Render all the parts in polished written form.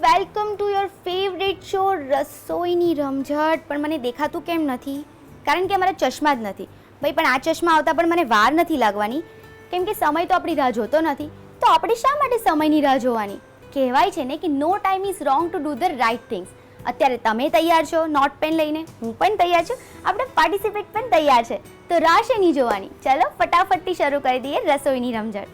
Welcome to your favourite show રસોઈની રમઝટ. પણ મને દેખાતું કેમ નથી? કારણ કે મારા ચશ્મા જ નથી ભાઈ. પણ આ ચશ્મા આવતા પણ મને વાર નથી લાગવાની, કેમ કે સમય તો આપણી રાહ જોતો નથી. તો આપણે શા માટે સમયની રાહ જોવાની? કહેવાય છે ને કે no time is wrong to do the right things. અત્યારે તમે તૈયાર છો નોટ પેન લઈને, હું પણ તૈયાર છું, આપણે પાર્ટિસિપેટ પણ તૈયાર છે. તો રાહ શેની જોવાની? ચલો ફટાફટથી શરૂ કરી દઈએ રસોઈની રમઝટ.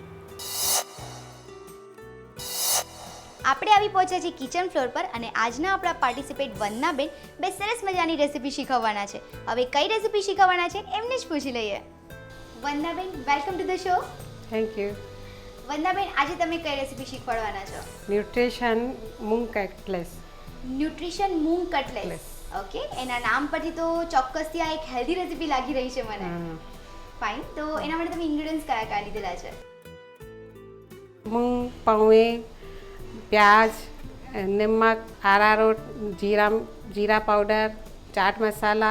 આપણે આવી પહોંચ્યા છીએ કિચન ફ્લોર પર અને આજના આપણા પાર્ટિસિપેટ વંદનાબેન બે સરસ મજાની રેસીપી શીખવવાના છે. હવે કઈ રેસીપી શીખવવાના છે એમને જ પૂછી લઈએ. Vandanaben, welcome to the show. Thank you. Vandanaben, આજે તમે કઈ રેસીપી શીખવાડવાના છો? Nutrition moong cutlets. Nutrition moong cutlets. Okay, એના નામ પરથી તો ચોક્કસથી આ એક હેલ્ધી રેસીપી લાગી રહી છે મને. ફાઇન. તો એના માટે તમે ઇન્ગ્રેડિયન્ટ્સ કયા કયા લીધેલા છે? मूंग पौवे, प्याज, नमक, अरारोट, जीरा पाउडर, चाट मसाला,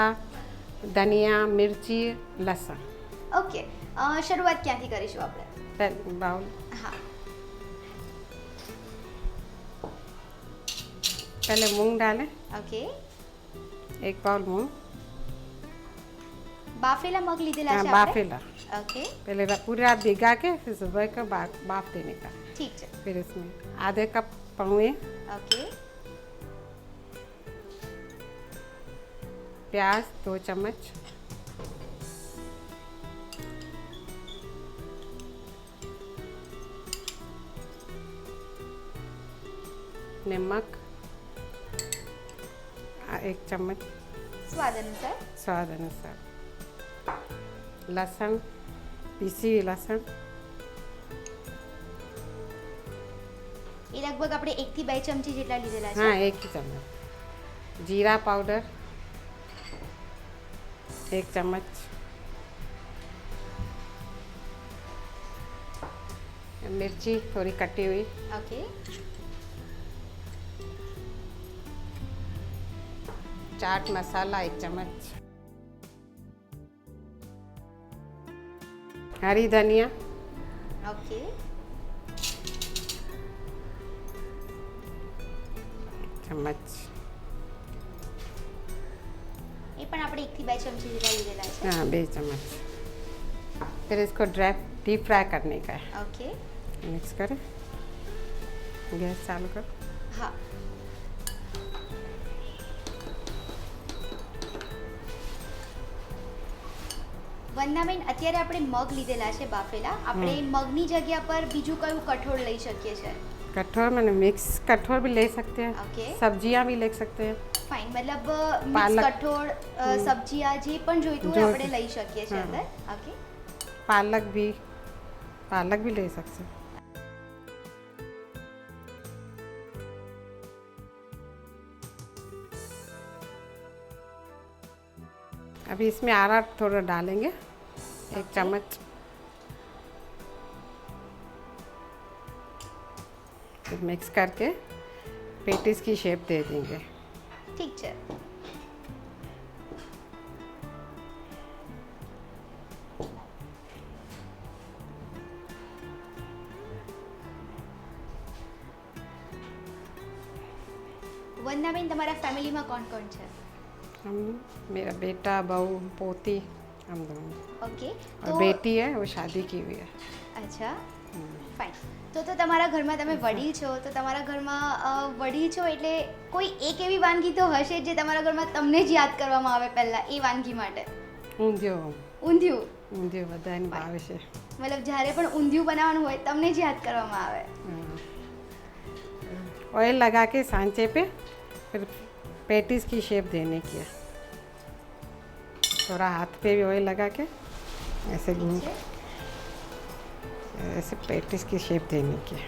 धनिया, मिर्ची, लहसुन. ઓકે, શરૂઆત ક્યાંથી કરીશું આપણે? बाउल. હા. पहले मूंग डालें, ઓકે. एक बाउल मूंग. બાફેલા મગ લીધેલા हाँ, છે આપણે? बाफेला. ઓકે, पहले पूरी रात भिगा के फिर सुबह का बाफ देने का. ઠીક છે. फिर इसमें आधे कप पौवे, ઓકે, प्याज 2 चम्मच, नमक 1 चम्मच, સ્વાદ અનુસાર. स्वाद अनुसार, लहसुन, पीसी हुई लहसुन, એ લગભગ આપણે 1 થી 2 ચમચી જેટલા લીધેલા છે. हाँ 1 ही चम्मच, जीरा पाउडर 1 चम्मच, मिर्ची थोड़ी कटी हुई, ઓકે, चाट मसाला 1 चम्मच, हरी धनिया ઓકે, चम्मच, એ પણ આપણે 1 થી 2 ચમચી જેટલા લીધેલા છે. हाँ 2 चम्मच. फिर इसको डीप फ्राई करने का है. ઓકે, मिक्स करें, गैस चालू कर. હા. વંદનાબેન, અત્યારે આપણે મગ લીધેલા છે બાફેલા. આપણે મગની જગ્યા પર બીજું કયું કઠોળ લઈ શકીએ છીએ? कठोर मैंने मिक्स कठोर भी ले सकते हैं, ओके. सब्जियां भी ले सकते हैं. ફાઇન, મતલબ મિક્સ પાલક. કઠોળ, સબ્જીયા જે પણ જોઈતું હોય जो- આપણે લઈ શકીએ છીએ હા. અંદર. ઓકે, पालक भी ले सकते हैं. अभी इसमें अरारोट थोड़ा डालेंगे, 1 चम्मच. फिर मिक्स करके पेटिस की शेप दे देंगे. ઠીક છે. વંદનાબેન, તમારા ફેમિલીમાં કોણ કોણ છે? हम मेरा बेटा बहू पोती हम दोनों. ઓકે, और તો बेटी है वो शादी की हुई है. અચ્છા, ફાઇન. તો તમારા ઘરમાં તમે વડીલ છો, તો તમારા ઘરમાં વડીલ છો એટલે કોઈ એક એવી વાનગી તો હશે જ જે તમારા ઘરમાં તમને જ યાદ કરવામાં આવે પહેલા એ વાનગી માટે. ઊંધિયો ઊંધિયું. ઊંધિયો બધાને ભાવે છે. મતલબ જ્યારે પણ ઊંધિયું બનાવવાનું હોય તમને જ યાદ કરવામાં આવે. ऑयल लगा के सांचे पे फिर पेटिस की शेप देने की है. थोड़ा हाथ पे भी ऑयल लगा के ऐसे घूम છે. ऐसे पेटिस की शेप देने की है.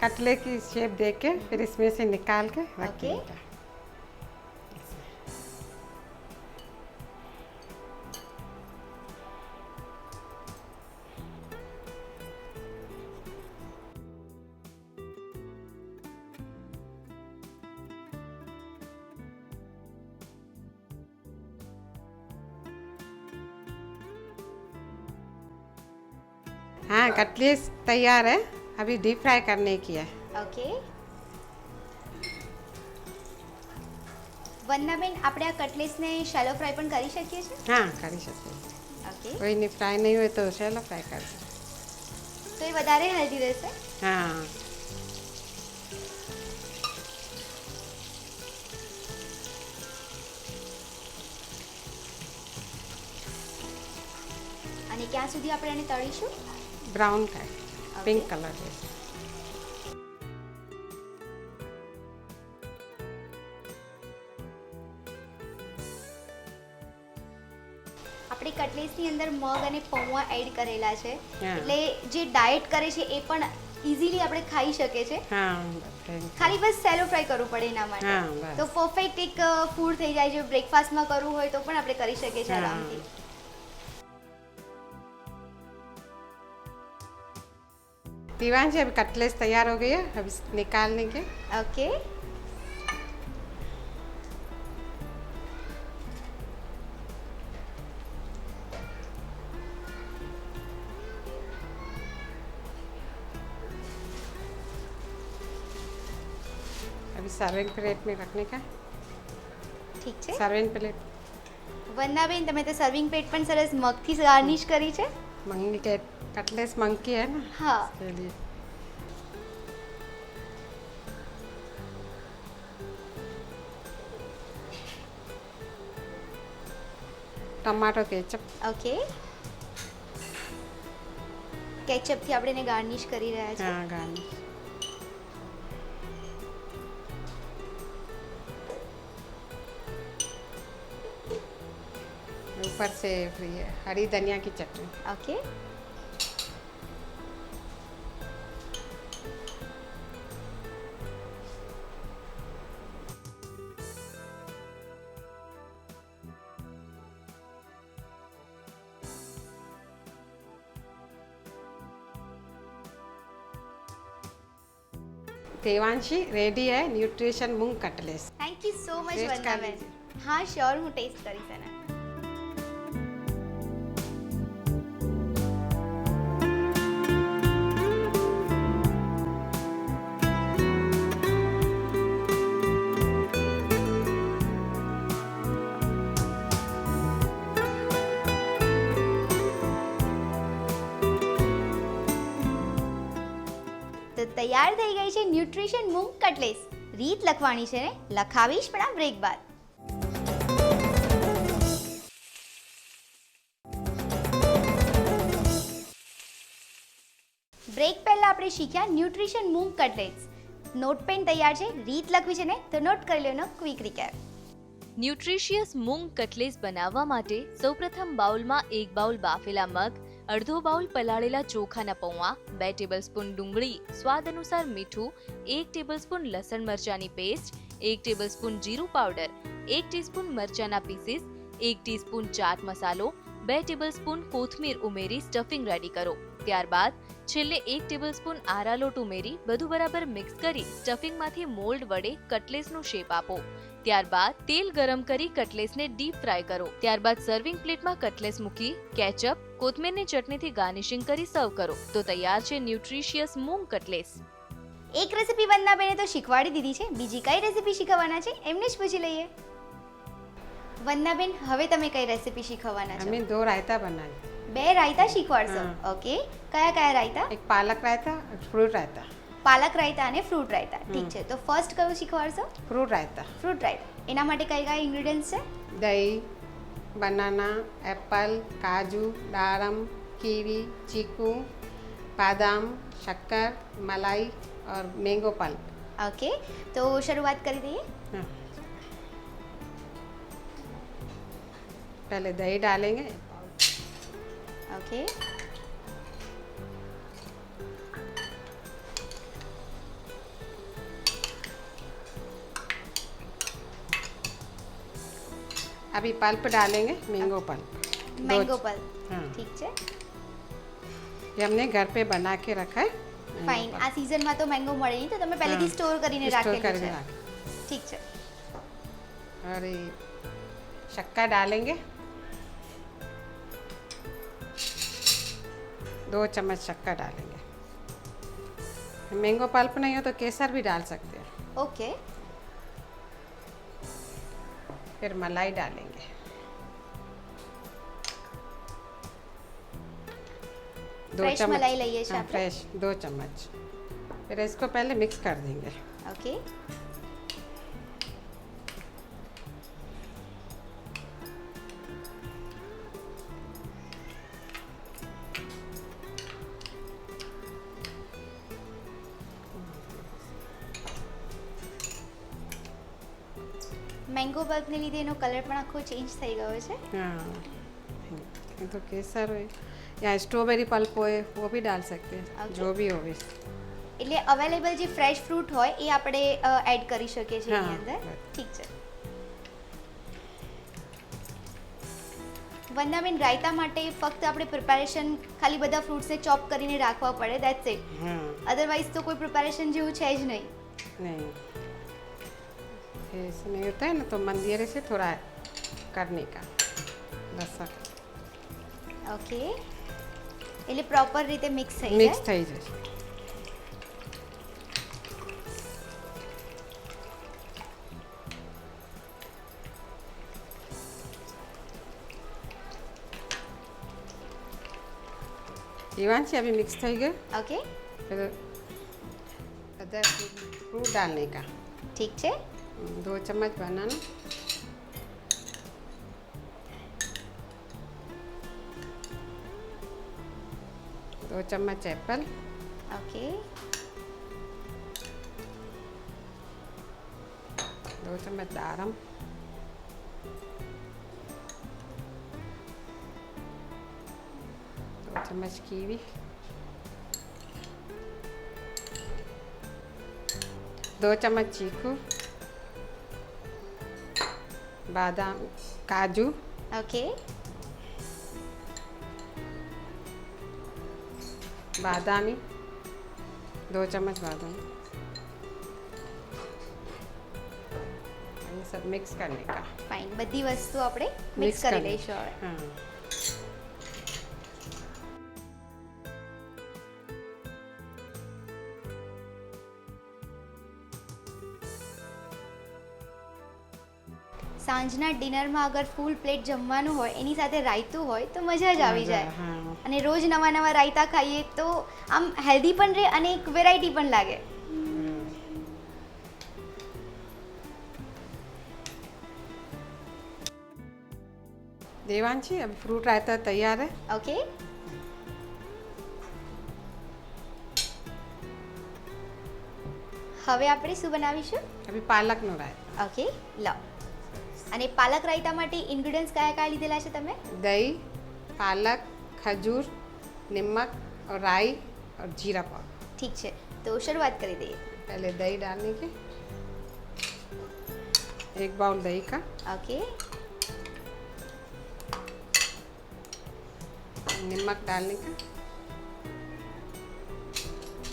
कटले की शेप दे के फिर इसमें से निकाल के रख ओके. देंगे. हाँ कटलेट तैयार है, अभी डीप फ्राई करने की है. ઓકે વંદનાબેન, આપણે આ કટલેસને શેલો ફ્રાય પણ કરી શકીએ છીએ? હા, કરી શકીએ. ઓકે, કોઈને ફ્રાય નહીં હોય તો શેલો ફ્રાય કરજો. તો એ વધારે હેલ્ધી રહેશે. હા. અને ક્યાં સુધી આપણે એને તળીશું? બ્રાઉન થાય, પિંક Okay. કલર રહેશે. આપણે કટલેસની અંદર મગ અને પૌવા એડ કરેલા છે, હા. એટલે જે ડાયટ કરે છે એ પણ ઇઝીલી આપણે ખાઈ શકે છે. હા, ખાલી બસ સેલો ફ્રાય કરવું પડે એના માટે. હા, બસ. તો પરફેક્ટ એક ફૂડ થઈ જાય. જો બ્રેકફાસ્ટમાં કરવું હોય તો પણ આપણે કરી શકીએ છીએ હા. આરામથી. दीवान जी, अभी कटलेस तैयार हो गई है, अब इस निकालने के. ઓકે, अभी सर्विंग प्लेट में रखने का. ઠીક છે. सर्विंग प्लेट વંદનાબેન, તમે તો સર્વિંગ પ્લેટ પણ સરસ મગથી ગાર્નિશ કરી છે. मंगनी के कटलेस मंग की है ना, હા, इसके लिए. Tomato ketchup. ઓકે. કેચઅપથી આપણે એને ગાર્નિશ કરી રહ્યા છીએ. हाँ, गार्निश. ऊपर से हरी धनिया की चटनी. ઓકે, देवांशी रेडी है nutrition moong Cutlass. Thank you so much Taste કરી વંદનાબેન. હા, શ્યોર, હું ટેસ્ટ કરીશ એને. તો તૈયાર થઈ ગઈ છે ન્યુટ્રિશન મૂંગ કટલેસ. રીત લખવાની છે ને, લખાવીશ પણ આ બ્રેક બાદ. બ્રેક પહેલા આપણે શીખ્યા ન્યુટ્રિશન મૂંગ કટલેટ્સ. નોટ પેન તૈયાર છે, રીત લખવી છે ને, તો નોટ કરી લેવાનો quick recap. Nutritious moong cutlets બનાવવા માટે સૌપ્રથમ બાઉલમાં 1 બાઉલ બાફેલા મગ, અડધો બાઉલ પલાળેલા ચોખાના પૌવા, 2 ટેબલસ્પૂન ડુંગળી, સ્વાદ અનુસાર મીઠું, 1 ટેબલસ્પૂન લસણ મરચાની પેસ્ટ, 1 ટેબલસ્પૂન જીરું પાવડર, 1 ટીસ્પૂન મરચાના પીસીસ, 1 ટીસ્પૂન ચાટ મસાલો, 2 ટેબલસ્પૂન કોથમીર ઉમેરી સ્ટફિંગ રેડી કરો. ત્યારબાદ છેલ્લે 1 ટેબલસ્પૂન આરા લોટ ઉમેરી બધું બરાબર મિક્સ કરી સ્ટફિંગમાંથી મોલ્ડ વડે કટલેસનું શેપ આપો. ત્યારબાદ તેલ ગરમ કરી કટલેસને ડીપ ફ્રાય કરો. ત્યારબાદ સર્વિંગ પ્લેટમાં કટલેસ મૂકી કેચઅપ, કોથમીરની ચટણીથી ગાર્નિશિંગ કરી સર્વ કરો. તો તૈયાર છે ન્યુટ્રિશિયસ મૂંગ કટલેસ. એક રેસીપી વંદનાબેને તો શીખવાડી દીધી છે, બીજી કઈ રેસીપી શીખવવાના છે એમને જ પૂછી લઈએ. વંદનાબેન, હવે તમે કઈ રેસીપી શીખવવાના છો? हमें 2 रायता बनाए. 2 રાયતા શીખવાડશો. હા. ઓકે, કયા કયા રાયતા? एक पालक रायता, एक फ्रूट रायता. પાલક રાયતા અને ફ્રૂટ રાયતા. ઠીક છે, તો ફર્સ્ટ કયું શીખવાડશો? फ्रूट रायता. ફ્રૂટ રાયતા. એના માટે કઈ કયા ઇન્ગ્રેડિયન્ટ્સ છે? दही, बनाना, एप्पल, काजू, दाड़म, कीवी, चीकू, बादाम, शक्कर, मलाई और मैंगो पल्प. ઓકે, તો શરૂઆત કરી દઈએ. हाँ. पहले दही डालेंगे. ઓકે, अभी पल्प डालेंगे, मैंगो पल्प. મેંગો दो- પલ્પ. हाँ. ઠીક છે, ये हमने घर पे बना के रखा है. ફાઇન. આ સિઝનમાં તો મેંગો મળે નહીં, તો તમે પહેલેથી હા. સ્ટોર કરીને स्टोर રાખેલું करके છે. रख. ઠીક છે. और ये शक्कर डालेंगे. 2 चम्मच शक्कर डालेंगे. मैंगो पल्प नहीं हो तो केसर भी डाल सकते हैं। ઓકે, फिर मलाई डालेंगे। ફ્રેશ મલાઈ લઈએ છીએ हाँ, આપણે। फ्रेश 2 चम्मच। फिर इसको पहले मिक्स कर देंगे। ઓકે, મેંગો પલ્પને લીધે એનો કલર પણ આખો ચેન્જ થઈ ગયો છે। हाँ, ये तो केसर है या स्ट्रॉबेरी पल्प हो वो भी डाल सकते हैं। Okay. जो भी हो इस એટલે અવેલેબલ જે ફ્રેશ ફ્રૂટ હોય એ આપણે એડ કરી શકીએ છીએ એની હા, અંદર। right. ઠીક છે। વંદાબેન, રાયતા માટે ફક્ત આપણે પ્રિપેરેશન ખાલી બધા ફ્રૂટ્સને ચોપ કરીને રાખવા પડે, દેટ્સ ઇટ। हाँ, અધરવાઇઝ તો કોઈ પ્રિપેરેશન જેવું છે જ નહીં। नहीं ऐसे नहीं होता है ना, तो मंदिर से थोड़ा करने का बस ઓકે, એટલે પ્રોપર રીતે મિક્સ થઈ मिक्स જાય। થઈ જશે। देवांशी अभी मिक्स થઈ ગયું। ઓકે, फिर अदर फ्रूट डालने का। ઠીક છે। 2 चम्मच बनाना, 2 चम्मच एप्पल, ઓકે, 2 चम्मच दारम, 2 चम्मच कीवी, 2 चम्मच चीकू, बादाम, काजू, ઓકે, बादामी, 2 चम्मच बादाम। ये सब मिक्स करने का। ફાઇન। બધી વસ્તુ આપણે મિક્સ मिक्स કરી करने લઈશું હવે। हाँ, સાંજના ડિનરમાં અગર ફૂલ પ્લેટ જમવાનું હોય એની સાથે રાયતું હોય તો મજા જ આવી જાય। हाँ, અને રોજ નવા નવા રાયતા ખાઈએ તો આમ હેલ્ધી પણ રહે અને એક વેરાયટી પણ લાગે। देवांशी अब फ्रूट रायता तैयार है। ઓકે, હવે આપણે શું બનાવીશું? अभी पालक नो रायता। ઓકે, લો। અને પાલક રાયતા માટે ઇન્ગ્રેડિયન્ટ્સ કયા કયા લીધેલા છે તમે? दही, पालक, खजूर, नमक और राई और जीरा पाउडर। ઠીક છે, તો શરૂઆત કરી દઈએ। पहले दही डालने के, 1 बाउल दही का, ઓકે, नमक डालने का,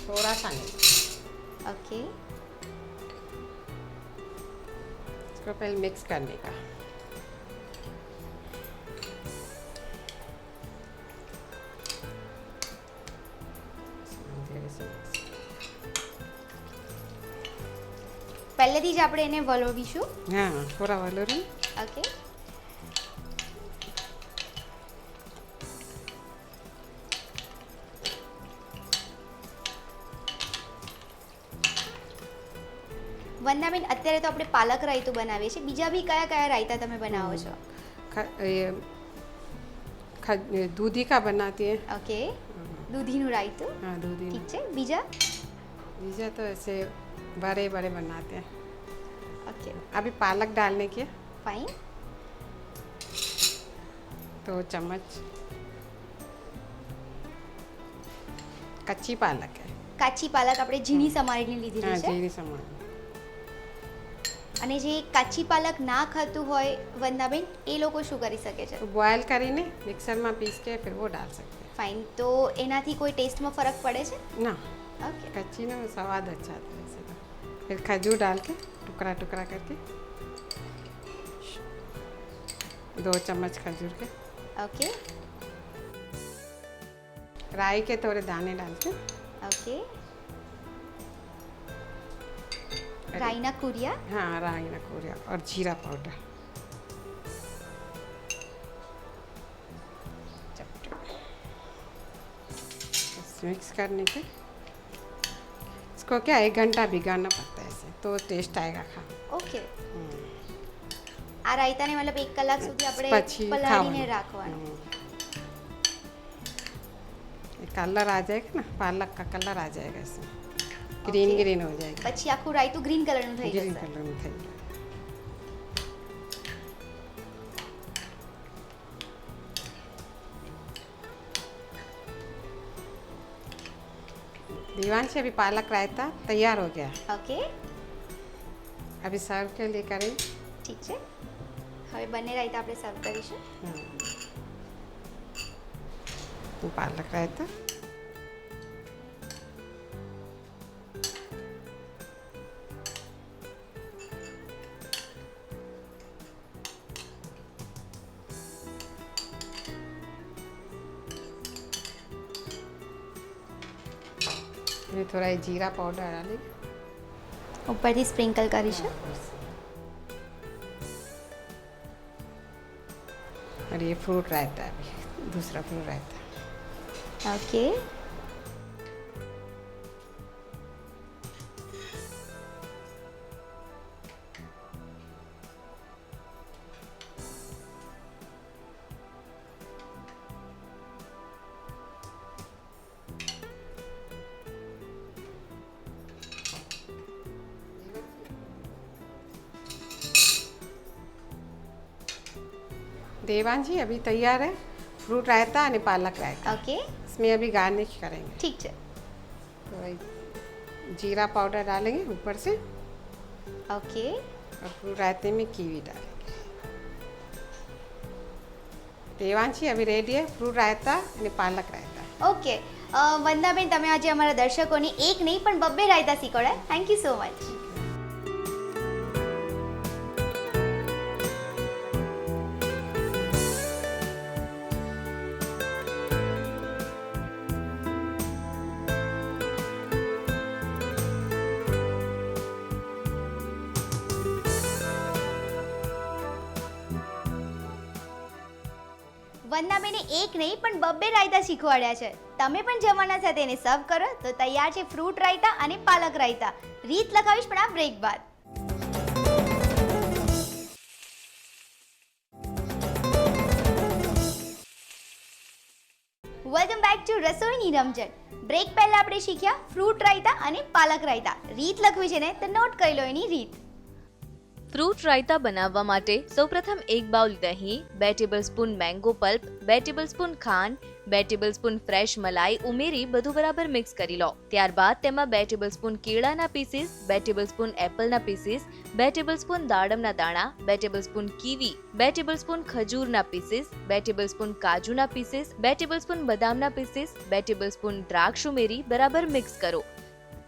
थोड़ा सा नमक। ઓકે, इसको पहले मिक्स करने का। धीरे से mix। પહેલેથી જ આપણે એને વલોવીશું। हाँ, थोड़ा वलोरी। ઓકે, વંદાબેન, અત્યારે તો આપણે પાલક રાયતું બનાવીએ છીએ, બીજા બી કયા કયા રાયતા તમે બનાવો છો? ये दूधी का बनाती है। ઓકે, દૂધીનું રાયતું, हाँ, दूधी। ઠીક છે। બીજા? बीजा तो ऐसे बड़े बड़े बनाते हैं। ઓકે, अभी पालक डालने के, ફાઇન। 2 चम्मच कच्ची पालक है। કાચી પાલક આપણે ઝીણી સમારીને हाँ, લીધેલી છે। जीरी समान। અને જે કાચી પાલક ના ખાતું હોય વંદાબેન, એ લોકો શું કરી શકે છે? तो बॉयल કરીને मिक्सर में पीस के फिर वो डाल सकते ફાઇન। તો એનાથી કોઈ ટેસ્ટમાં ફરક પડે છે? हैं ना। ઓકે, कच्ची ना स्वाद अच्छा आता है वैसे तो। फिर खजूर डाल के टुकड़ा टुकड़ा करके, 2 चम्मच खजूर के, ઓકે, राई के थोड़े दाने डाल के, ઓકે, રાઈના કુરિયા. हाँ राई ना कोरिया और जीरा पाउडर मिक्स करने के इसको क्या 1 घंटा भिगाना पड़ता है ऐसे तो टेस्ट आएगा खाने ઓકે. આ રાયતાને મતલબ 1 કલાક સુધી આપણે પછી પલાળીને ખાવાનું. રાખવાનું. ये कलर आ जाएगा ना पालक का कलर आ जाएगा इसमें ग्रीन Okay. ग्रीन हो जाएगा પછી આખું રાયતું ગ્રીન કલરનું થઈ ग्रीन જશે. कलर में થઈ જાય दीवान से अभी पालक रायता तैयार हो गया ઓકે, अभी सर्व के लिए करें ઠીક છે. હવે બંને રાયતા આપણે સર્વ કરીશું. तो पालक रायता अभी थोड़ा ये जीरा पाउडर डालेंगे ઉપરથી સ્પ્રિંકલ કરીશું. और ये फ्रूट रायता अभी दूसरा फ्रूट रायता ઓકે, देवान जी अभी तैयार है फ्रूट रायता और पालक रायता ઓકે, इसमें अभी गार्निश करेंगे ઠીક છે. तो वही जीरा पाउडर डालेंगे ऊपर से ઓકે, और फ्रूट रायते में कीवी डालेंगे देवांशी अभी रेडी है फ्रूट रायता અને પાલક રાયતા ઓકે. વંદનાબેન, તમે આજે અમારા દર્શકોને એક નહીં પણ બબ્બે રાયતા શીખવાડ્યા. Thank you so much. વંદનાબેને એક નહીં પણ બબ્બે રાયતા શીખવાડ્યા છે. તમે પણ જમવાના સાથે એને સર્વ કરો તો તૈયાર છે ફ્રૂટ રાયતા અને પાલક રાયતા. રીત લખાવીશ પણ આ બ્રેક બાદ. વેલકમ બેક ટુ રસોઈની રમઝટ. બ્રેક પહેલા આપણે શીખ્યા ફ્રૂટ રાયતા અને પાલક રાયતા. રીત લખવી છે ને તો નોટ કરી લો એની રીત. ફ્રૂટ રાયતા બનાવવા માટે સૌપ્રથમ 1 બાઉલ દહીં, 2 ટેબલસ્પૂન મેંગો પલ્પ, 2 ટેબલસ્પૂન ખાંડ, 2 ટેબલસ્પૂન ફ્રેશ મલાઈ ઉમેરી બધું બરાબર મિક્સ કરી લો. ત્યારબાદ તેમાં 2 ટેબલસ્પૂન કેળાના પીસીસ, 2 ટેબલસ્પૂન એપલના પીસીસ, 2 ટેબલસ્પૂન દાડમના દાણા, 2 ટેબલસ્પૂન કીવી, 2 ટેબલસ્પૂન ખજૂરના પીસીસ, 2 ટેબલસ્પૂન કાજુના પીસીસ, 2 ટેબલસ્પૂન બદામના પીસીસ, 2 ટેબલસ્પૂન દ્રાક્ષ ઉમેરી બરાબર મિક્સ કરો.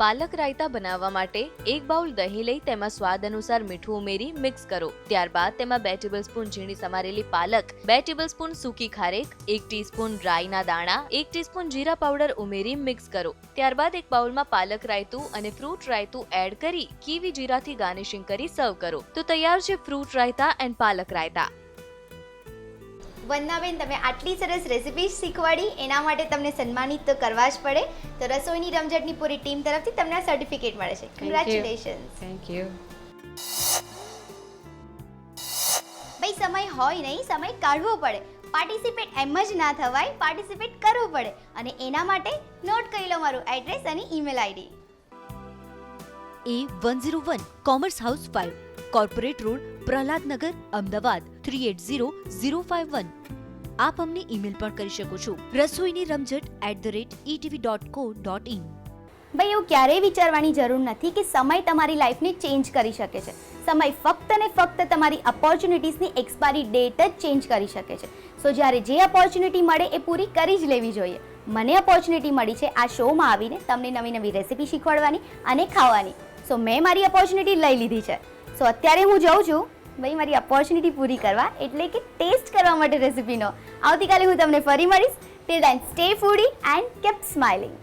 પાલક રાયતા બનાવવા માટે 1 બાઉલ દહીં લઈ તેમાં સ્વાદ અનુસાર મીઠું ઉમેરી મિક્સ કરો. ત્યારબાદ તેમાં 2 ટેબલસ્પૂન ઝીણી સમારેલી પાલક, 2 ટેબલસ્પૂન સૂકી ખારેક, 1 ટીસ્પૂન રાઈના દાણા, 1 ટીસ્પૂન જીરા પાવડર ઉમેરી મિક્સ કરો. ત્યારબાદ એક બાઉલમાં પાલક રાયતું અને ફ્રૂટ રાયતું એડ કરી કીવી જીરાથી ગાર્નિશિંગ કરી સર્વ કરો. તો તૈયાર છે ફ્રૂટ રાયતા એન્ડ પાલક રાયતા. વંદનાબેન, તમે આટલી સરસ રેસિપી શીખવાડી એના માટે તમને સન્માનિત તો કરવા જ પડે. તો રસોઈની રમઝટની પૂરી ટીમ તરફથી તમને આ સર્ટિફિકેટ મળે છે. કોંગ્રેચ્યુલેશન્સ. થેન્ક યુ ભાઈ, સમય હોય નહીં, સમય કાઢવો પડે. પાર્ટિસિપેટ એમ જ ના થવાય, પાર્ટિસિપેટ કરવું પડે. અને એના માટે નોટ કરી લો મારું એડ્રેસ અને email ID. A101 commerce house 5, corporate road, Prahlad Nagar, Ahmedabad 380051. આપ અમને ઈમેલ પણ કરી શકો છો રસોઈની રમઝટ@etv.co.in. ભાઈ, એવું ક્યારેય વિચારવાની જરૂર નથી કે સમય તમારી લાઈફને ચેન્જ કરી શકે છે. સમય ફક્ત ને ફક્ત તમારી ઓપોર્ચ્યુનિટીઝની એક્સપાયરી ડેટ જ ચેન્જ કરી શકે છે. સો જ્યારે જે ઓપોર્ચ્યુનિટી મળે એ પૂરી કરી જ લેવી જોઈએ. મને ઓપોર્ચ્યુનિટી મળી છે આ શોમાં આવીને તમને નવી નવી રેસિપી શીખવાડવાની અને ખાવાની. સો મેં મારી ઓપોર્ચ્યુનિટી લઈ લીધી છે. સો અત્યારે હું જાઉં છું ભાઈ મારી ઓપોર્ચ્યુનિટી પૂરી કરવા, એટલે કે ટેસ્ટ કરવા માટે રેસિપીનો. આવતીકાલે હું તમને ફરી મળીશ. Till then stay foodie and keep smiling.